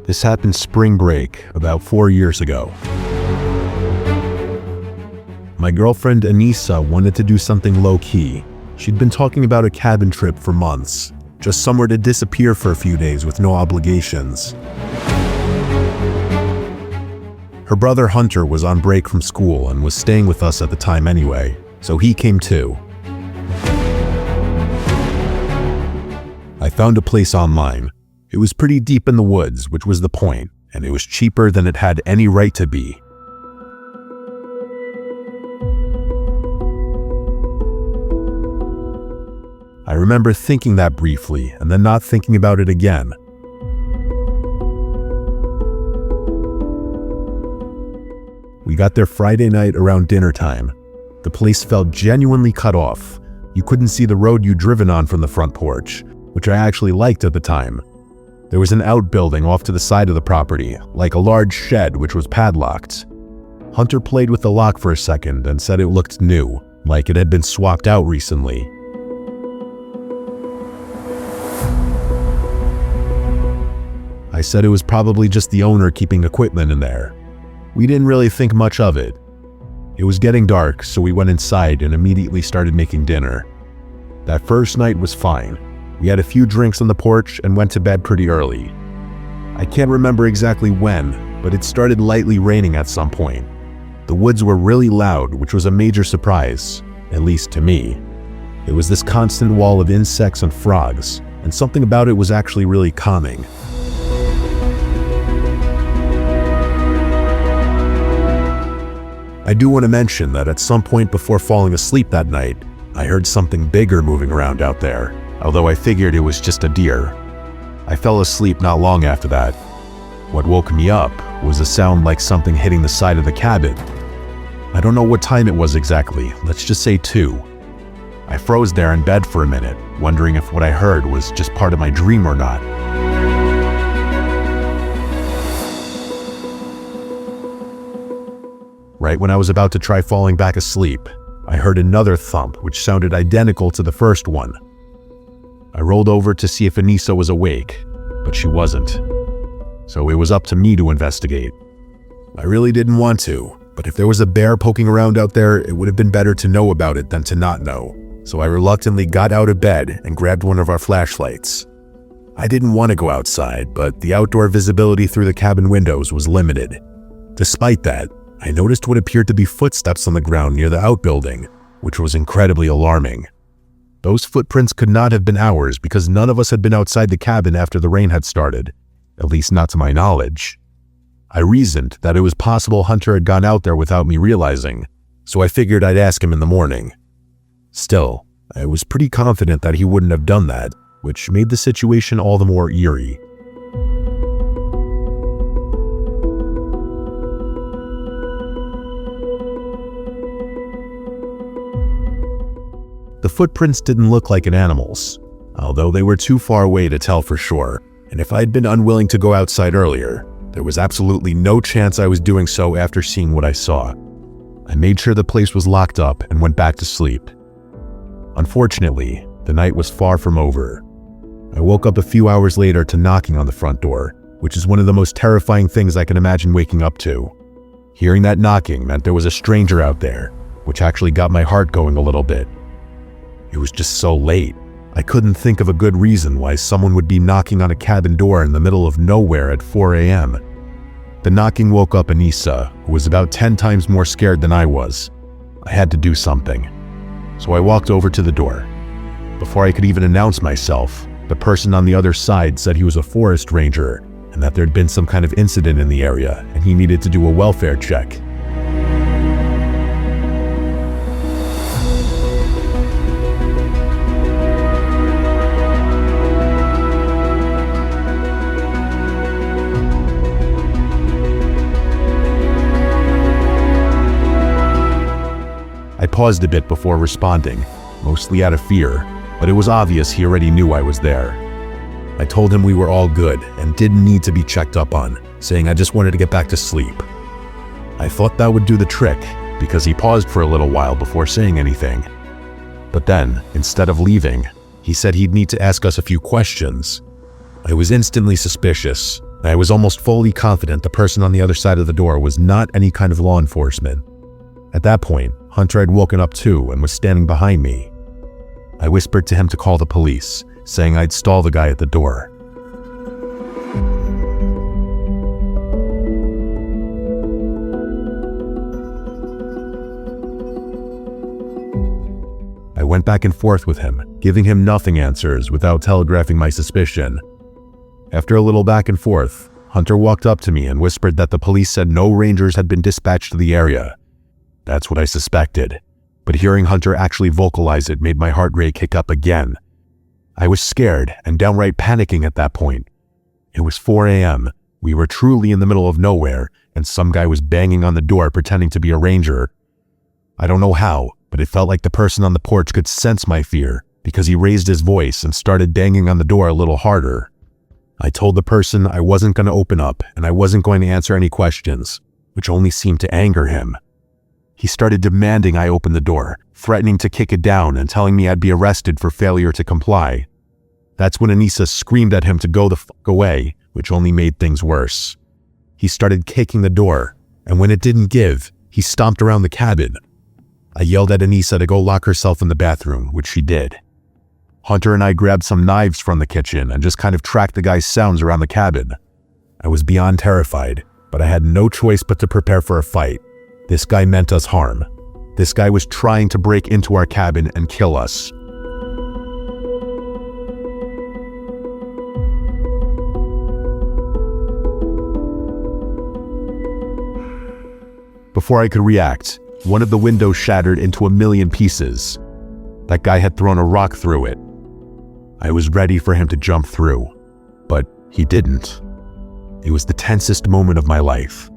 This happened spring break about 4 years ago. My girlfriend Anissa wanted to do something low-key. She'd been talking about a cabin trip for months, just somewhere to disappear for a few days with no obligations. Her brother Hunter was on break from school and was staying with us at the time anyway, so he came too. I found a place online. It was pretty deep in the woods, which was the point, and it was cheaper than it had any right to be. I remember thinking that briefly and then not thinking about it again. We got there Friday night around dinner time. The place felt genuinely cut off. You couldn't see the road you'd driven on from the front porch, which I actually liked at the time. There was an outbuilding off to the side of the property, like a large shed which was padlocked. Hunter played with the lock for a second and said it looked new, like it had been swapped out recently. I said it was probably just the owner keeping equipment in there. We didn't really think much of it. It was getting dark, so we went inside and immediately started making dinner. That first night was fine. We had a few drinks on the porch and went to bed pretty early. I can't remember exactly when, but it started lightly raining at some point. The woods were really loud, which was a major surprise, at least to me. It was this constant wall of insects and frogs, and something about it was actually really calming. I do want to mention that at some point before falling asleep that night, I heard something bigger moving around out there, although I figured it was just a deer. I fell asleep not long after that. What woke me up was a sound like something hitting the side of the cabin. I don't know what time it was exactly, let's just say 2. I froze there in bed for a minute, wondering if what I heard was just part of my dream or not. Right when I was about to try falling back asleep, I heard another thump which sounded identical to the first one. I rolled over to see if Anissa was awake, but she wasn't. So it was up to me to investigate. I really didn't want to, but if there was a bear poking around out there, it would have been better to know about it than to not know. So I reluctantly got out of bed and grabbed one of our flashlights. I didn't want to go outside, but the outdoor visibility through the cabin windows was limited. Despite that, I noticed what appeared to be footsteps on the ground near the outbuilding, which was incredibly alarming. Those footprints could not have been ours because none of us had been outside the cabin after the rain had started, at least not to my knowledge. I reasoned that it was possible Hunter had gone out there without me realizing, so I figured I'd ask him in the morning. Still, I was pretty confident that he wouldn't have done that, which made the situation all the more eerie. The footprints didn't look like an animal's, although they were too far away to tell for sure, and if I'd been unwilling to go outside earlier, there was absolutely no chance I was doing so after seeing what I saw. I made sure the place was locked up and went back to sleep. Unfortunately, the night was far from over. I woke up a few hours later to knocking on the front door, which is one of the most terrifying things I can imagine waking up to. Hearing that knocking meant there was a stranger out there, which actually got my heart going a little bit. It was just so late. I couldn't think of a good reason why someone would be knocking on a cabin door in the middle of nowhere at 4 a.m. The knocking woke up Anissa, who was about 10 times more scared than I was. I had to do something. So I walked over to the door. Before I could even announce myself, the person on the other side said he was a forest ranger and that there'd been some kind of incident in the area and he needed to do a welfare check. I paused a bit before responding, mostly out of fear, but it was obvious he already knew I was there. I told him we were all good and didn't need to be checked up on, saying I just wanted to get back to sleep. I thought that would do the trick, because he paused for a little while before saying anything. But then, instead of leaving, he said he'd need to ask us a few questions. I was instantly suspicious, I was almost fully confident the person on the other side of the door was not any kind of law enforcement. At that point, Hunter had woken up too and was standing behind me. I whispered to him to call the police, saying I'd stall the guy at the door. I went back and forth with him, giving him nothing answers without telegraphing my suspicion. After a little back and forth, Hunter walked up to me and whispered that the police said no rangers had been dispatched to the area. That's what I suspected, but hearing Hunter actually vocalize it made my heart rate kick up again. I was scared and downright panicking at that point. It was 4 a.m. We were truly in the middle of nowhere, and some guy was banging on the door pretending to be a ranger. I don't know how, but it felt like the person on the porch could sense my fear because he raised his voice and started banging on the door a little harder. I told the person I wasn't going to open up and I wasn't going to answer any questions, which only seemed to anger him. He started demanding I open the door, threatening to kick it down and telling me I'd be arrested for failure to comply. That's when Anissa screamed at him to go the fuck away, which only made things worse. He started kicking the door, and when it didn't give, he stomped around the cabin. I yelled at Anissa to go lock herself in the bathroom, which she did. Hunter and I grabbed some knives from the kitchen and just kind of tracked the guy's sounds around the cabin. I was beyond terrified, but I had no choice but to prepare for a fight. This guy meant us harm. This guy was trying to break into our cabin and kill us. Before I could react, one of the windows shattered into a million pieces. That guy had thrown a rock through it. I was ready for him to jump through, but he didn't. It was the tensest moment of my life.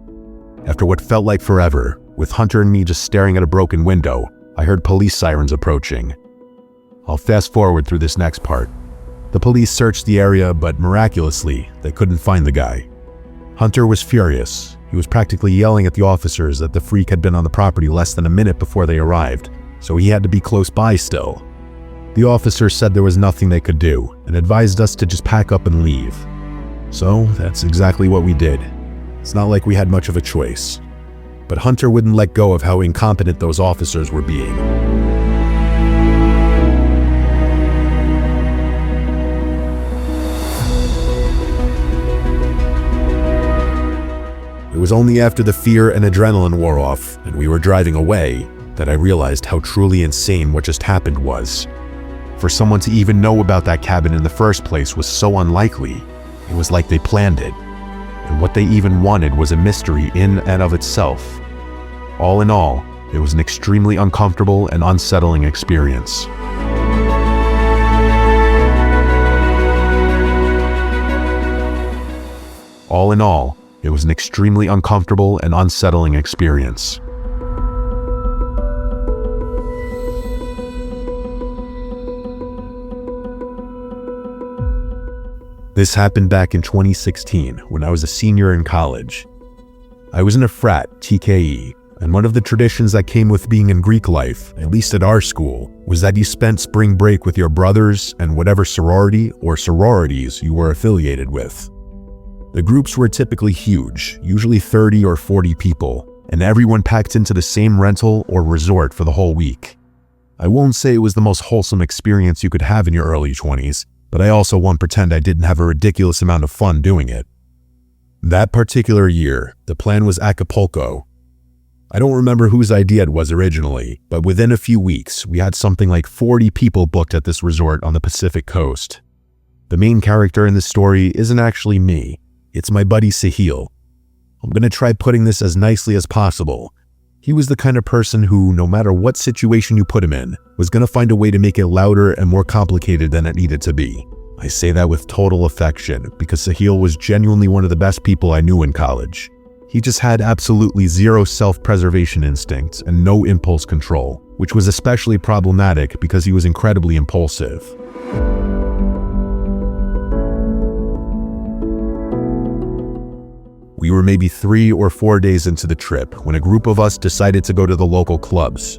After what felt like forever, with Hunter and me just staring at a broken window, I heard police sirens approaching. I'll fast forward through this next part. The police searched the area, but miraculously, they couldn't find the guy. Hunter was furious. He was practically yelling at the officers that the freak had been on the property less than a minute before they arrived, so he had to be close by still. The officers said there was nothing they could do and advised us to just pack up and leave. So that's exactly what we did. It's not like we had much of a choice. But Hunter wouldn't let go of how incompetent those officers were being. It was only after the fear and adrenaline wore off and we were driving away that I realized how truly insane what just happened was. For someone to even know about that cabin in the first place was so unlikely. It was like they planned it. And what they even wanted was a mystery in and of itself. All in all, it was an extremely uncomfortable and unsettling experience. All in all, it was an extremely uncomfortable and unsettling experience. This happened back in 2016 when I was a senior in college. I was in a frat, TKE, and one of the traditions that came with being in Greek life, at least at our school, was that you spent spring break with your brothers and whatever sorority or sororities you were affiliated with. The groups were typically huge, usually 30 or 40 people, and everyone packed into the same rental or resort for the whole week. I won't say it was the most wholesome experience you could have in your early 20s, but I also won't pretend I didn't have a ridiculous amount of fun doing it. That particular year, the plan was Acapulco. I don't remember whose idea it was originally, but within a few weeks, we had something like 40 people booked at this resort on the Pacific coast. The main character in this story isn't actually me. It's my buddy Sahil. I'm going to try putting this as nicely as possible. He was the kind of person who, no matter what situation you put him in, was going to find a way to make it louder and more complicated than it needed to be. I say that with total affection because Sahil was genuinely one of the best people I knew in college. He just had absolutely zero self-preservation instincts and no impulse control, which was especially problematic because he was incredibly impulsive. We were maybe 3 or 4 days into the trip when a group of us decided to go to the local clubs.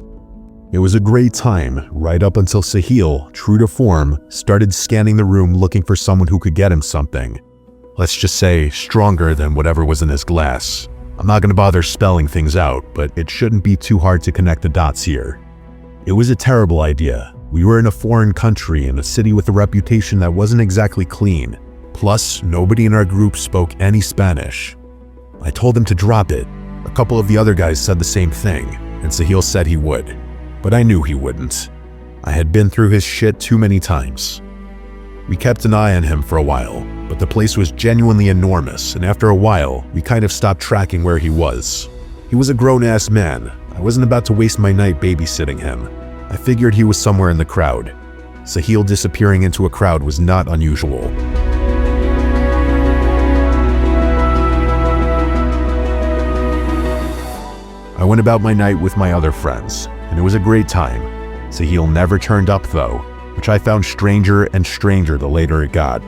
It was a great time, right up until Sahil, true to form, started scanning the room looking for someone who could get him something. Let's just say stronger than whatever was in his glass. I'm not going to bother spelling things out, but it shouldn't be too hard to connect the dots here. It was a terrible idea. We were in a foreign country in a city with a reputation that wasn't exactly clean. Plus, nobody in our group spoke any Spanish. I told him to drop it. A couple of the other guys said the same thing, and Sahil said he would. But I knew he wouldn't. I had been through his shit too many times. We kept an eye on him for a while, but the place was genuinely enormous, and after a while, we kind of stopped tracking where he was. He was a grown-ass man. I wasn't about to waste my night babysitting him. I figured he was somewhere in the crowd. Sahil disappearing into a crowd was not unusual. I went about my night with my other friends, and it was a great time. Sahil never turned up though, which I found stranger and stranger the later it got.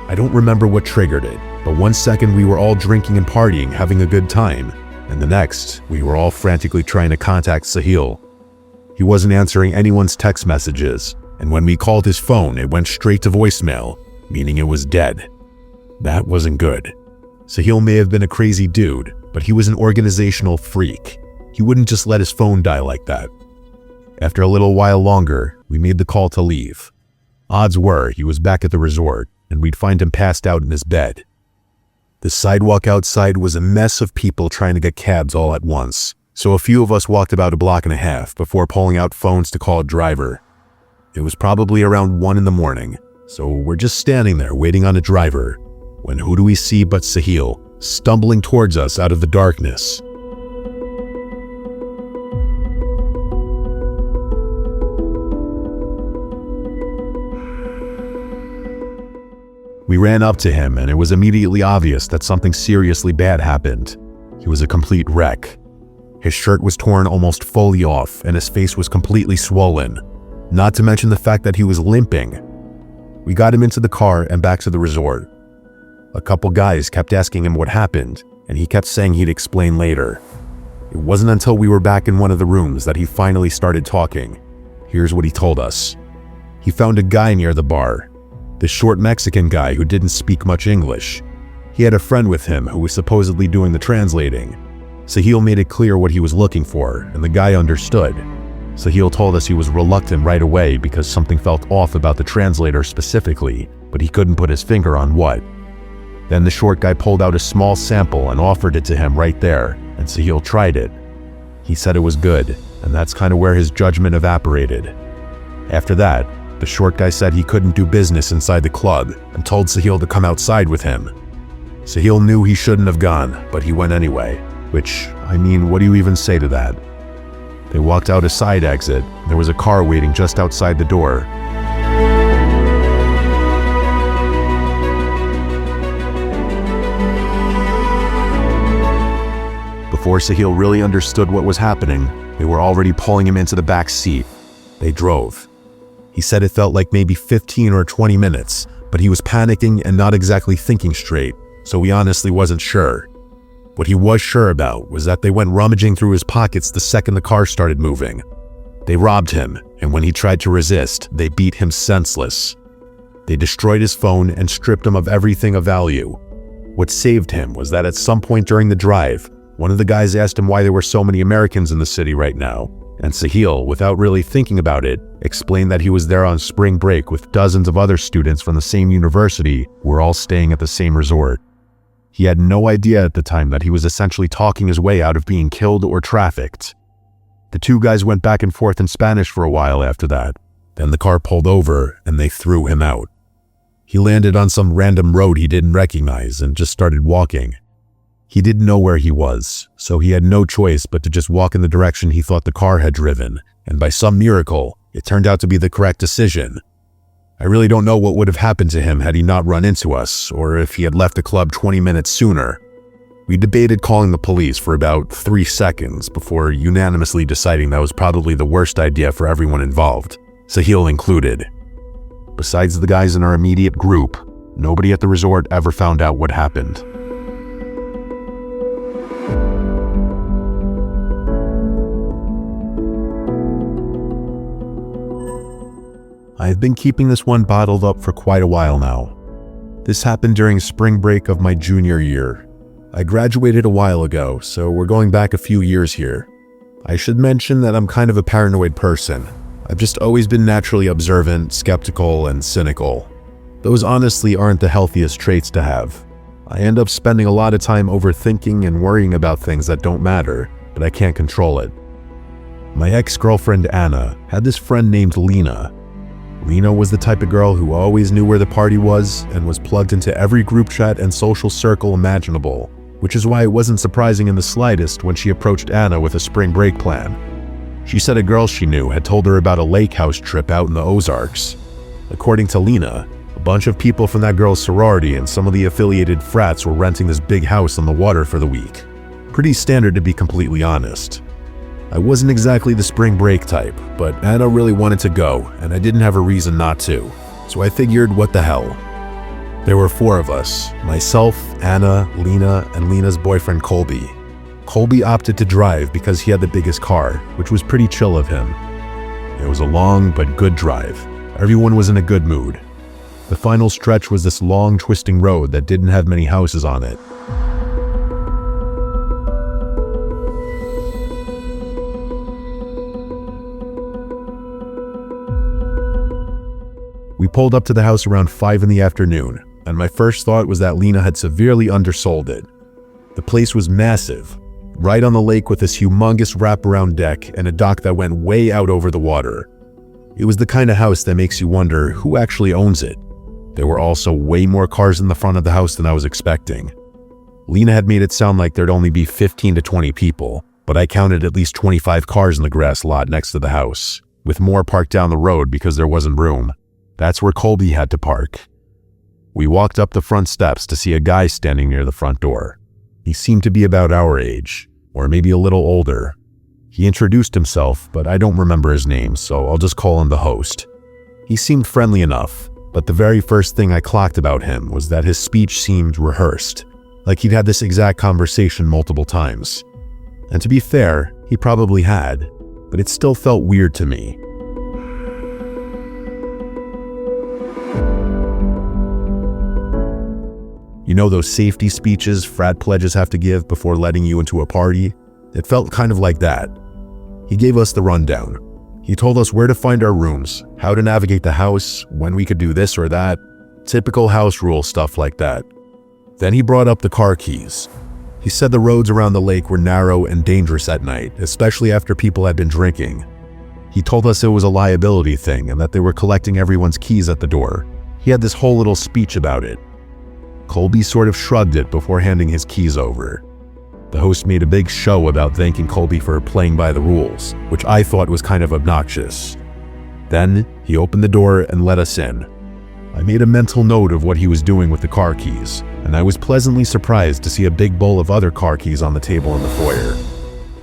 I don't remember what triggered it, but one second we were all drinking and partying, having a good time, and the next, we were all frantically trying to contact Sahil. He wasn't answering anyone's text messages, and when we called his phone, it went straight to voicemail, meaning it was dead. That wasn't good. Sahil may have been a crazy dude, but he was an organizational freak. He wouldn't just let his phone die like that. After a little while longer, we made the call to leave. Odds were he was back at the resort, and we'd find him passed out in his bed. The sidewalk outside was a mess of people trying to get cabs all at once, so a few of us walked about a block and a half before pulling out phones to call a driver. It was probably around 1 a.m, so we're just standing there waiting on a driver, when who do we see but Sahil, stumbling towards us out of the darkness. We ran up to him, and it was immediately obvious that something seriously bad happened. He was a complete wreck. His shirt was torn almost fully off, and his face was completely swollen, not to mention the fact that he was limping. We got him into the car and back to the resort. A couple guys kept asking him what happened, and he kept saying he'd explain later. It wasn't until we were back in one of the rooms that he finally started talking. Here's what he told us. He found a guy near the bar, the short Mexican guy who didn't speak much English. He had a friend with him who was supposedly doing the translating. Sahil made it clear what he was looking for, and the guy understood. Sahil told us he was reluctant right away because something felt off about the translator specifically, but he couldn't put his finger on what. Then the short guy pulled out a small sample and offered it to him right there, and Sahil tried it. He said it was good, and that's kind of where his judgment evaporated. After that, the short guy said he couldn't do business inside the club and told Sahil to come outside with him. Sahil knew he shouldn't have gone, but he went anyway, which, I mean, what do you even say to that? They walked out a side exit. There was a car waiting just outside the door. Before Sahil really understood what was happening, they were already pulling him into the back seat. They drove. He said it felt like maybe 15 or 20 minutes, but he was panicking and not exactly thinking straight, so he honestly wasn't sure. What he was sure about was that they went rummaging through his pockets the second the car started moving. They robbed him, and when he tried to resist, they beat him senseless. They destroyed his phone and stripped him of everything of value. What saved him was that at some point during the drive, one of the guys asked him why there were so many Americans in the city right now, and Sahil, without really thinking about it, explained that he was there on spring break with dozens of other students from the same university who were all staying at the same resort. He had no idea at the time that he was essentially talking his way out of being killed or trafficked. The two guys went back and forth in Spanish for a while after that. Then the car pulled over and they threw him out. He landed on some random road he didn't recognize and just started walking. He didn't know where he was, so he had no choice but to just walk in the direction he thought the car had driven, and by some miracle, it turned out to be the correct decision. I really don't know what would have happened to him had he not run into us, or if he had left the club 20 minutes sooner. We debated calling the police for about 3 seconds before unanimously deciding that was probably the worst idea for everyone involved, Sahil included. Besides the guys in our immediate group, nobody at the resort ever found out what happened. I have been keeping this one bottled up for quite a while now. This happened during spring break of my junior year. I graduated a while ago, so we're going back a few years here. I should mention that I'm kind of a paranoid person. I've just always been naturally observant, skeptical, and cynical. Those honestly aren't the healthiest traits to have. I end up spending a lot of time overthinking and worrying about things that don't matter, but I can't control it. My ex-girlfriend Anna had this friend named Lena. Lena was the type of girl who always knew where the party was and was plugged into every group chat and social circle imaginable, which is why it wasn't surprising in the slightest when she approached Anna with a spring break plan. She said a girl she knew had told her about a lake house trip out in the Ozarks. According to Lena, a bunch of people from that girl's sorority and some of the affiliated frats were renting this big house on the water for the week. Pretty standard, to be completely honest. I wasn't exactly the spring break type, but Anna really wanted to go, and I didn't have a reason not to, so I figured, what the hell. There were 4 of us: myself, Anna, Lena, and Lena's boyfriend Colby. Colby opted to drive because he had the biggest car, which was pretty chill of him. It was a long but good drive. Everyone was in a good mood. The final stretch was this long, twisting road that didn't have many houses on it. We pulled up to the house around 5 in the afternoon, and my first thought was that Lena had severely undersold it. The place was massive, right on the lake with this humongous wraparound deck and a dock that went way out over the water. It was the kind of house that makes you wonder who actually owns it. There were also way more cars in the front of the house than I was expecting. Lena had made it sound like there'd only be 15 to 20 people, but I counted at least 25 cars in the grass lot next to the house, with more parked down the road because there wasn't room. That's where Colby had to park. We walked up the front steps to see a guy standing near the front door. He seemed to be about our age, or maybe a little older. He introduced himself, but I don't remember his name, so I'll just call him the host. He seemed friendly enough, but the very first thing I clocked about him was that his speech seemed rehearsed, like he'd had this exact conversation multiple times. And to be fair, he probably had, but it still felt weird to me. You know those safety speeches frat pledges have to give before letting you into a party? It felt kind of like that. He gave us the rundown. He told us where to find our rooms, how to navigate the house, when we could do this or that, typical house rule stuff like that. Then he brought up the car keys. He said the roads around the lake were narrow and dangerous at night, especially after people had been drinking. He told us it was a liability thing and that they were collecting everyone's keys at the door. He had this whole little speech about it. Colby sort of shrugged it before handing his keys over. The host made a big show about thanking Colby for playing by the rules, which I thought was kind of obnoxious. Then he opened the door and let us in. I made a mental note of what he was doing with the car keys, and I was pleasantly surprised to see a big bowl of other car keys on the table in the foyer.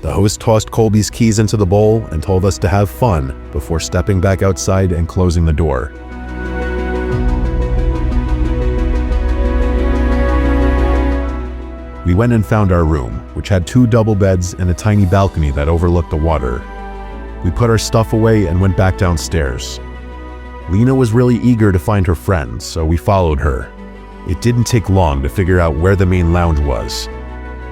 The host tossed Colby's keys into the bowl and told us to have fun before stepping back outside and closing the door. We went and found our room, which had 2 double beds and a tiny balcony that overlooked the water. We put our stuff away and went back downstairs. Lena was really eager to find her friend, so we followed her. It didn't take long to figure out where the main lounge was.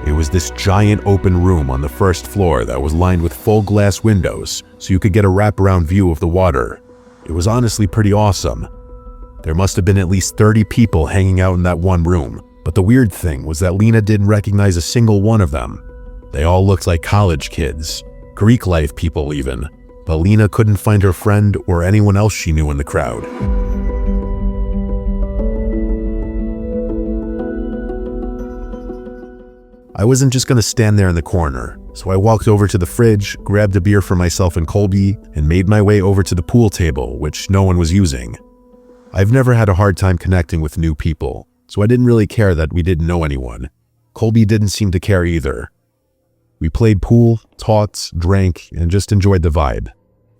It was this giant open room on the first floor that was lined with full glass windows, so you could get a wraparound view of the water. It was honestly pretty awesome. There must have been at least 30 people hanging out in that one room. But the weird thing was that Lena didn't recognize a single one of them. They all looked like college kids, Greek life people even, but Lena couldn't find her friend or anyone else she knew in the crowd. I wasn't just gonna stand there in the corner, so I walked over to the fridge, grabbed a beer for myself and Colby, and made my way over to the pool table, which no one was using. I've never had a hard time connecting with new people, so I didn't really care that we didn't know anyone. Colby didn't seem to care either. We played pool, talked, drank, and just enjoyed the vibe.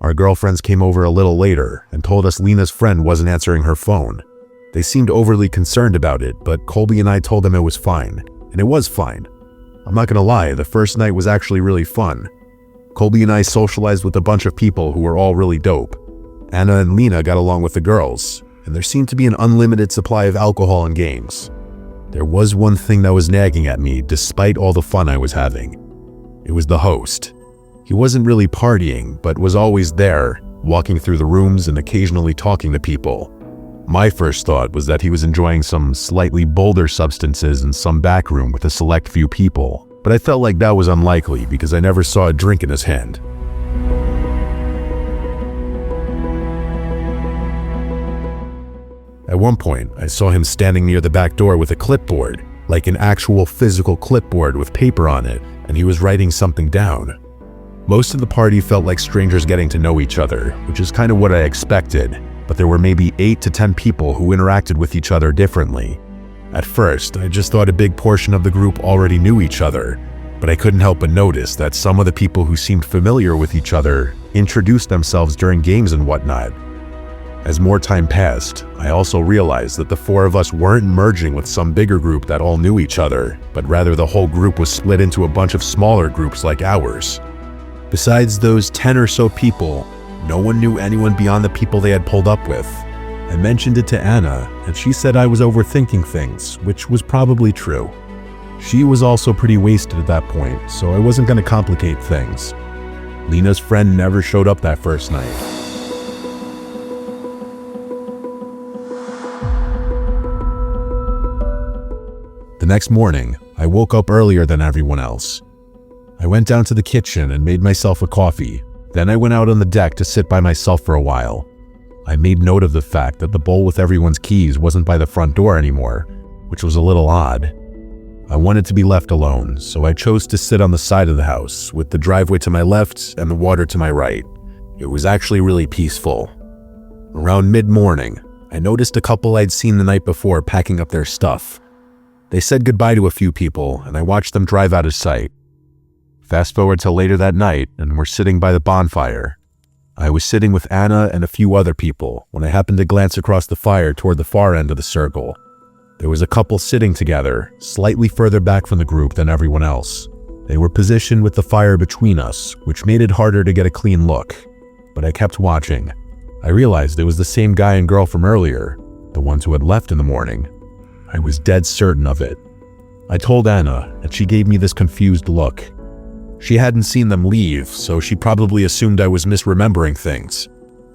Our girlfriends came over a little later and told us Lena's friend wasn't answering her phone. They seemed overly concerned about it, but Colby and I told them it was fine, and it was fine. I'm not gonna lie, the first night was actually really fun. Colby and I socialized with a bunch of people who were all really dope. Anna and Lena got along with the girls, and there seemed to be an unlimited supply of alcohol and games. There was one thing that was nagging at me despite all the fun I was having. It was the host. He wasn't really partying, but was always there, walking through the rooms and occasionally talking to people. My first thought was that he was enjoying some slightly bolder substances in some back room with a select few people, but I felt like that was unlikely because I never saw a drink in his hand. At one point, I saw him standing near the back door with a clipboard, like an actual physical clipboard with paper on it, and he was writing something down. Most of the party felt like strangers getting to know each other, which is kind of what I expected, but there were maybe 8 to 10 people who interacted with each other differently. At first, I just thought a big portion of the group already knew each other, but I couldn't help but notice that some of the people who seemed familiar with each other introduced themselves during games and whatnot. As more time passed, I also realized that the 4 of us weren't merging with some bigger group that all knew each other, but rather the whole group was split into a bunch of smaller groups like ours. Besides those 10 or so people, no one knew anyone beyond the people they had pulled up with. I mentioned it to Anna, and she said I was overthinking things, which was probably true. She was also pretty wasted at that point, so I wasn't going to complicate things. Lena's friend never showed up that first night. The next morning, I woke up earlier than everyone else. I went down to the kitchen and made myself a coffee. Then I went out on the deck to sit by myself for a while. I made note of the fact that the bowl with everyone's keys wasn't by the front door anymore, which was a little odd. I wanted to be left alone, so I chose to sit on the side of the house, with the driveway to my left and the water to my right. It was actually really peaceful. Around mid-morning, I noticed a couple I'd seen the night before packing up their stuff. They said goodbye to a few people, and I watched them drive out of sight. Fast forward till later that night, and we're sitting by the bonfire. I was sitting with Anna and a few other people when I happened to glance across the fire toward the far end of the circle. There was a couple sitting together, slightly further back from the group than everyone else. They were positioned with the fire between us, which made it harder to get a clean look. But I kept watching. I realized it was the same guy and girl from earlier, the ones who had left in the morning. I was dead certain of it. I told Anna, and she gave me this confused look. She hadn't seen them leave, so she probably assumed I was misremembering things.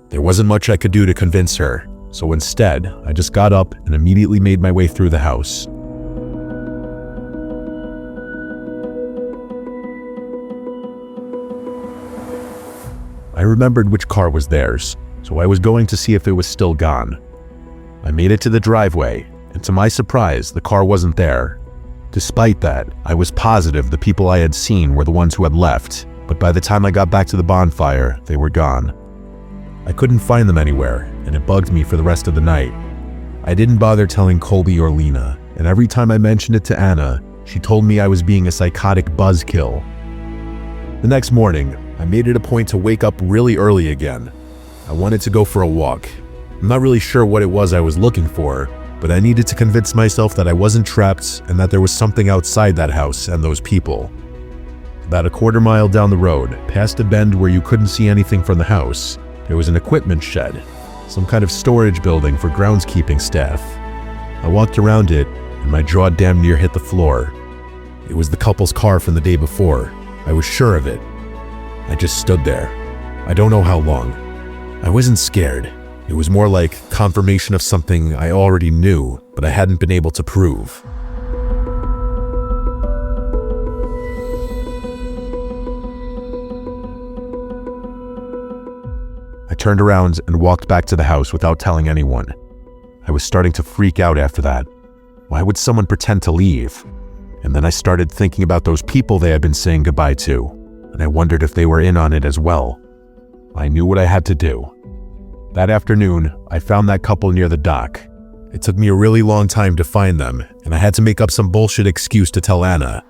There wasn't much I could do to convince her, so instead, I just got up and immediately made my way through the house. I remembered which car was theirs, so I was going to see if it was still gone. I made it to the driveway, and to my surprise, the car wasn't there. Despite that, I was positive the people I had seen were the ones who had left, but by the time I got back to the bonfire, they were gone. I couldn't find them anywhere, and it bugged me for the rest of the night. I didn't bother telling Colby or Lena, and every time I mentioned it to Anna, she told me I was being a psychotic buzzkill. The next morning, I made it a point to wake up really early again. I wanted to go for a walk. I'm not really sure what it was I was looking for, but I needed to convince myself that I wasn't trapped and that there was something outside that house and those people. About a quarter mile down the road, past a bend where you couldn't see anything from the house, there was an equipment shed, some kind of storage building for groundskeeping staff. I walked around it, and my jaw damn near hit the floor. It was the couple's car from the day before. I was sure of it. I just stood there. I don't know how long. I wasn't scared. It was more like confirmation of something I already knew, but I hadn't been able to prove. I turned around and walked back to the house without telling anyone. I was starting to freak out after that. Why would someone pretend to leave? And then I started thinking about those people they had been saying goodbye to, and I wondered if they were in on it as well. I knew what I had to do. That afternoon, I found that couple near the dock. It took me a really long time to find them, and I had to make up some bullshit excuse to tell Anna.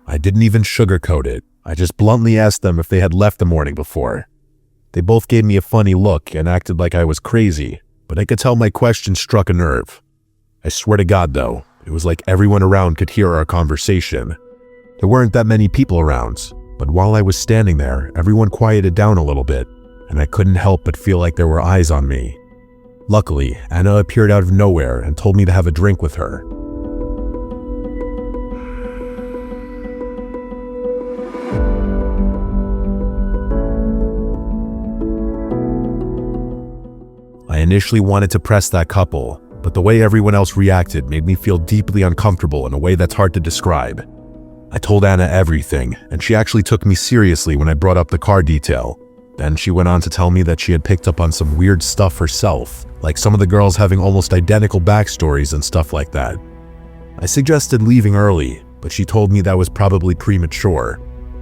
I didn't even sugarcoat it. I just bluntly asked them if they had left the morning before. They both gave me a funny look and acted like I was crazy, but I could tell my question struck a nerve. I swear to God, though, it was like everyone around could hear our conversation. There weren't that many people around, but while I was standing there, everyone quieted down a little bit, and I couldn't help but feel like there were eyes on me. Luckily, Anna appeared out of nowhere and told me to have a drink with her. I initially wanted to press that couple, but the way everyone else reacted made me feel deeply uncomfortable in a way that's hard to describe. I told Anna everything, and she actually took me seriously when I brought up the car detail. Then she went on to tell me that she had picked up on some weird stuff herself, like some of the girls having almost identical backstories and stuff like that. I suggested leaving early, but she told me that was probably premature.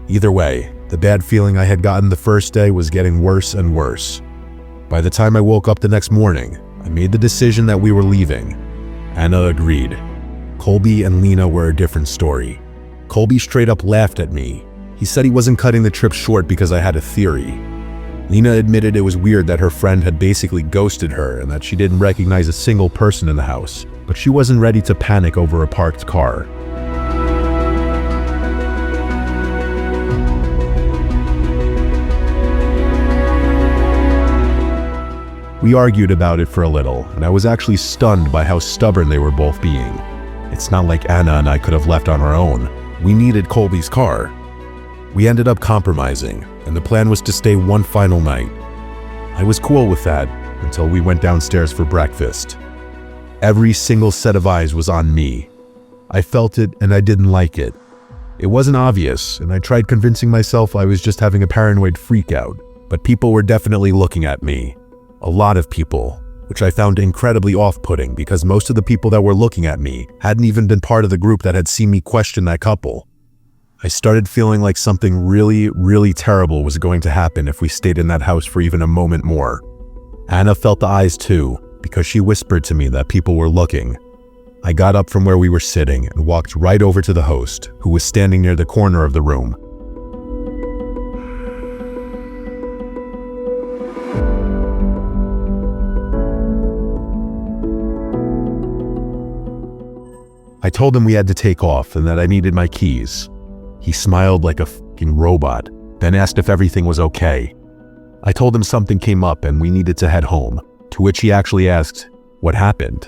Either way, the bad feeling I had gotten the first day was getting worse and worse. By the time I woke up the next morning, I made the decision that we were leaving. Anna agreed. Colby and Lena were a different story. Colby straight up laughed at me. He said he wasn't cutting the trip short because I had a theory. Lena admitted it was weird that her friend had basically ghosted her and that she didn't recognize a single person in the house, but she wasn't ready to panic over a parked car. We argued about it for a little, and I was actually stunned by how stubborn they were both being. It's not like Anna and I could have left on our own. We needed Colby's car. We ended up compromising, and the plan was to stay one final night. I was cool with that until we went downstairs for breakfast. Every single set of eyes was on me. I felt it and I didn't like it. It wasn't obvious, and I tried convincing myself I was just having a paranoid freakout, but people were definitely looking at me. A lot of people, which I found incredibly off-putting because most of the people that were looking at me hadn't even been part of the group that had seen me question that couple. I started feeling like something really, really terrible was going to happen if we stayed in that house for even a moment more. Anna felt the eyes too, because she whispered to me that people were looking. I got up from where we were sitting and walked right over to the host, who was standing near the corner of the room. I told him we had to take off and that I needed my keys. He smiled like a fucking robot, then asked if everything was okay. I told him something came up and we needed to head home, to which he actually asked, "What happened?"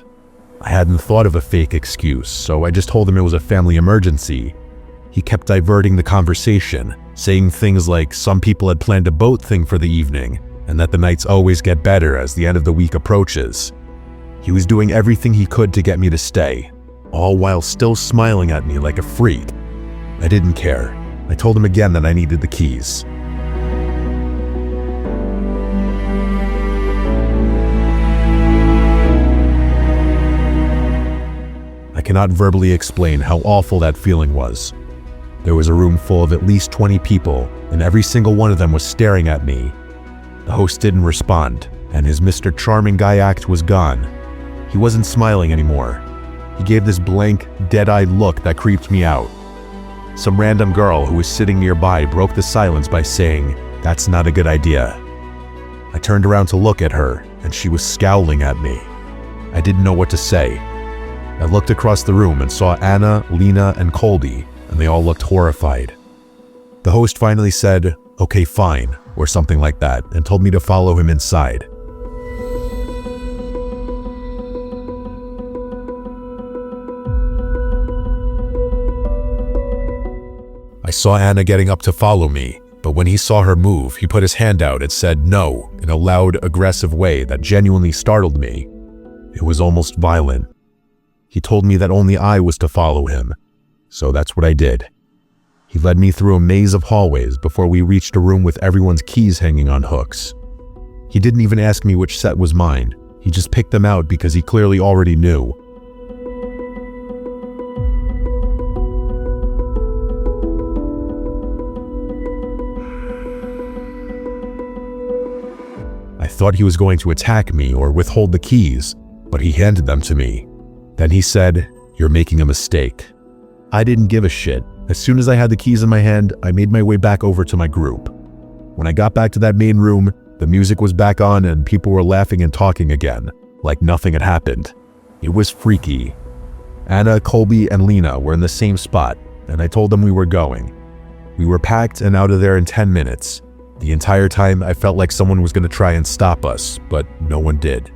I hadn't thought of a fake excuse, so I just told him it was a family emergency. He kept diverting the conversation, saying things like some people had planned a boat thing for the evening, and that the nights always get better as the end of the week approaches. He was doing everything he could to get me to stay, all while still smiling at me like a freak. I didn't care. I told him again that I needed the keys. I cannot verbally explain how awful that feeling was. There was a room full of at least 20 people, and every single one of them was staring at me. The host didn't respond, and his Mr. Charming Guy act was gone. He wasn't smiling anymore. He gave this blank, dead-eyed look that creeped me out. Some random girl who was sitting nearby broke the silence by saying, "That's not a good idea." I turned around to look at her, and she was scowling at me. I didn't know what to say. I looked across the room and saw Anna, Lena, and Colby, and they all looked horrified. The host finally said, "Okay, fine," or something like that, and told me to follow him inside. I saw Anna getting up to follow me, but when he saw her move, he put his hand out and said no in a loud, aggressive way that genuinely startled me. It was almost violent. He told me that only I was to follow him, so that's what I did. He led me through a maze of hallways before we reached a room with everyone's keys hanging on hooks. He didn't even ask me which set was mine. He just picked them out because he clearly already knew. I thought he was going to attack me or withhold the keys, but he handed them to me. Then he said, "You're making a mistake." I didn't give a shit. As soon as I had the keys in my hand, I made my way back over to my group. When I got back to that main room, the music was back on and people were laughing and talking again, like nothing had happened. It was freaky. Anna, Colby, and Lena were in the same spot, and I told them we were going. We were packed and out of there in 10 minutes. The entire time, I felt like someone was going to try and stop us, but no one did.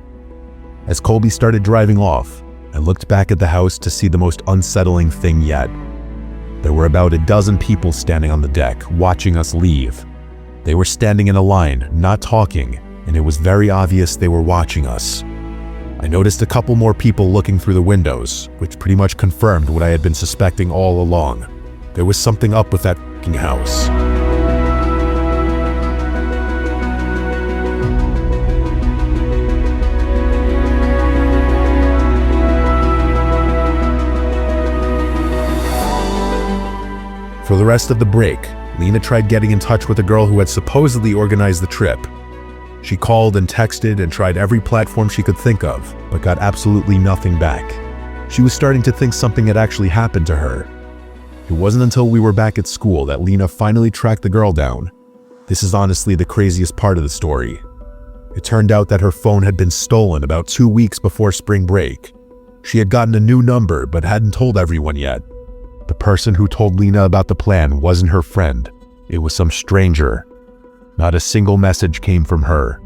As Colby started driving off, I looked back at the house to see the most unsettling thing yet. There were about a dozen people standing on the deck, watching us leave. They were standing in a line, not talking, and it was very obvious they were watching us. I noticed a couple more people looking through the windows, which pretty much confirmed what I had been suspecting all along. There was something up with that f***ing house. For the rest of the break, Lena tried getting in touch with a girl who had supposedly organized the trip. She called and texted and tried every platform she could think of, but got absolutely nothing back. She was starting to think something had actually happened to her. It wasn't until we were back at school that Lena finally tracked the girl down. This is honestly the craziest part of the story. It turned out that her phone had been stolen about 2 weeks before spring break. She had gotten a new number but hadn't told everyone yet. The person who told Lena about the plan wasn't her friend. It was some stranger. Not a single message came from her.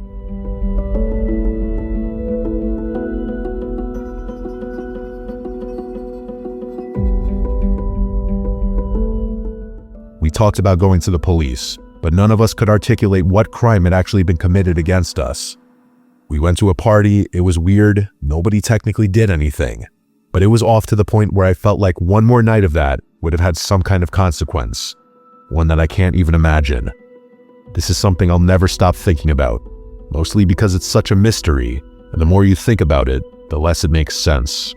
We talked about going to the police, but none of us could articulate what crime had actually been committed against us. We went to a party, it was weird, nobody technically did anything. But it was off to the point where I felt like one more night of that would have had some kind of consequence. One that I can't even imagine. This is something I'll never stop thinking about, mostly because it's such a mystery, and the more you think about it, the less it makes sense.